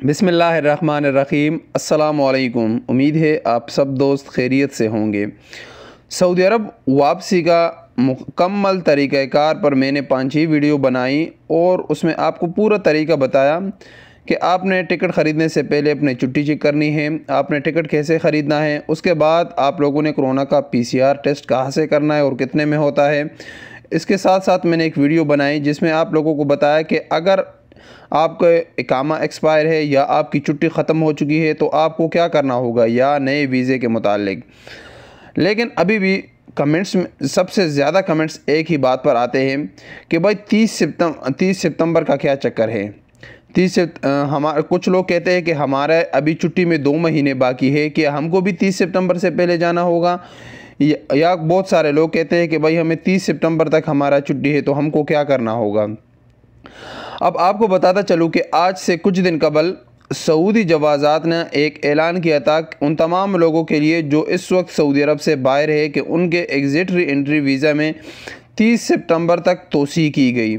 बिस्मिल्लाहिर्रहमानिर्रहीम। अस्सलामुअलैकुम। उम्मीद है आप सब दोस्त खैरियत से होंगे। सऊदी अरब वापसी का मुकम्मल तरीक़ाकार पर मैंने 5-6 वीडियो बनाई और उसमें आपको पूरा तरीका बताया कि आपने टिकट ख़रीदने से पहले अपनी छुट्टी चेक करनी है, आपने टिकट कैसे ख़रीदना है, उसके बाद आप लोगों ने कोरोना का PCR टेस्ट कहाँ से करना है और कितने में होता है। इसके साथ साथ मैंने एक वीडियो बनाई जिसमें आप लोगों को बताया कि अगर आपका इकामा एक्सपायर है या आपकी छुट्टी ख़त्म हो चुकी है तो आपको क्या करना होगा या नए वीज़े के मुतालिक। लेकिन अभी भी कमेंट्स में सबसे ज़्यादा कमेंट्स एक ही बात पर आते हैं कि भाई 30 सितंबर का क्या चक्कर है। हमारे कुछ लोग कहते हैं कि हमारा अभी छुट्टी में 2 महीने बाकी है, कि हमको भी 30 सितंबर से पहले जाना होगा, या बहुत सारे लोग कहते हैं कि भाई हमें 30 सितंबर तक हमारा छुट्टी है तो हमको क्या करना होगा। अब आपको बताता चलूँ कि आज से कुछ दिन कबल सऊदी जवाज़ात ने एक ऐलान किया था उन तमाम लोगों के लिए जो इस वक्त सऊदी अरब से बाहर है कि उनके एग्ज़िट री एंट्री वीज़ा में 30 सितंबर तक तोसी की गई।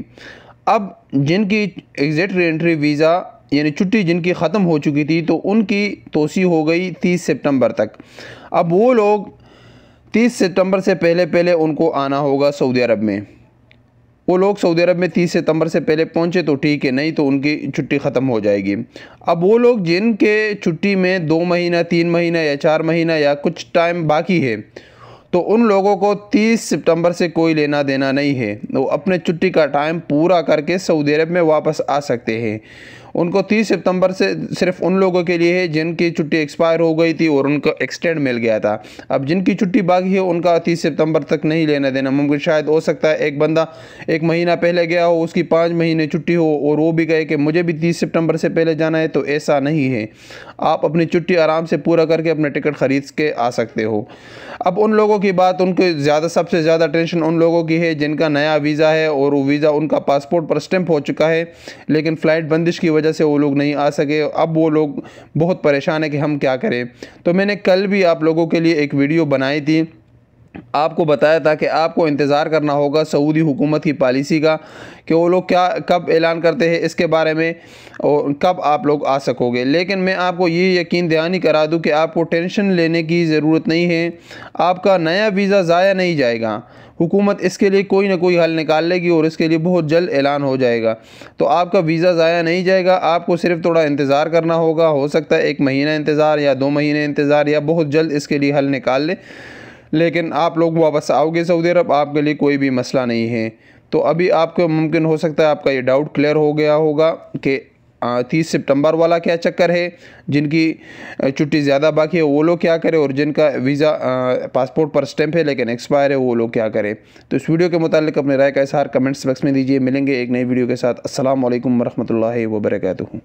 अब जिनकी एग्ज़िट री एंट्री वीज़ा यानी छुट्टी जिनकी ख़त्म हो चुकी थी तो उनकी तोसी हो गई 30 सितंबर तक। अब वो लोग 30 सितंबर से पहले उनको आना होगा सऊदी अरब में। वो लोग सऊदी अरब में 30 सितंबर से पहले पहुँचे तो ठीक है, नहीं तो उनकी छुट्टी ख़त्म हो जाएगी। अब वो लोग जिनके छुट्टी में 2 महीना 3 महीना या 4 महीना या कुछ टाइम बाकी है तो उन लोगों को 30 सितंबर से कोई लेना देना नहीं है। वो अपने छुट्टी का टाइम पूरा करके सऊदी अरब में वापस आ सकते हैं। उनको 30 सितंबर से सिर्फ उन लोगों के लिए है जिनकी छुट्टी एक्सपायर हो गई थी और उनको एक्सटेंड मिल गया था। अब जिनकी छुट्टी बाकी है उनका 30 सितंबर तक नहीं लेना देना मुमकिन। शायद हो सकता है एक बंदा 1 महीना पहले गया हो, उसकी 5 महीने छुट्टी हो और वो भी कहे कि मुझे भी 30 सितंबर से पहले जाना है, तो ऐसा नहीं है। आप अपनी छुट्टी आराम से पूरा करके अपने टिकट ख़रीद के आ सकते हो। अब उन लोगों की बात, उनके सबसे ज़्यादा टेंशन उन लोगों की है जिनका नया वीज़ा है और वो वीज़ा उनका पासपोर्ट पर स्टैंप हो चुका है लेकिन फ़्लाइट बंदिश की वजह से वो लोग नहीं आ सके। अब वो लोग बहुत परेशान है कि हम क्या करें। तो मैंने कल भी आप लोगों के लिए एक वीडियो बनाई थी, आपको बताया था कि आपको इंतज़ार करना होगा सऊदी हुकूमत की पॉलिसी का कि वो लोग कब ऐलान करते हैं इसके बारे में और कब आप लोग आ सकोगे। लेकिन मैं आपको ये यकीन दहानी करा दूं कि आपको टेंशन लेने की ज़रूरत नहीं है। आपका नया वीज़ा ज़ाया नहीं जाएगा। हुकूमत इसके लिए कोई ना कोई हल निकाल लेगी और इसके लिए बहुत जल्द ऐलान हो जाएगा। तो आपका वीज़ा ज़ाया नहीं जाएगा। आपको सिर्फ थोड़ा इंतज़ार करना होगा। हो सकता है 1 महीना इंतज़ार या 2 महीने इंतज़ार या बहुत जल्द इसके लिए हल निकाल ले, लेकिन आप लोग वापस आओगे सऊदी अरब, आपके लिए कोई भी मसला नहीं है। तो अभी आपको मुमकिन हो सकता है आपका ये डाउट क्लियर हो गया होगा कि 30 सितंबर वाला क्या चक्कर है, जिनकी छुट्टी ज़्यादा बाकी है वो लोग क्या करें और जिनका वीज़ा पासपोर्ट पर स्टैंप है लेकिन एक्सपायर है वो लोग क्या करें। तो इस वीडियो के मुतालिक अपने राय का इज़हार कमेंट्स बॉक्स में दीजिए। मिलेंगे एक नई वीडियो के साथ। अस्सलाम वालेकुम वरहमतुल्लाहि वबरकातुहू।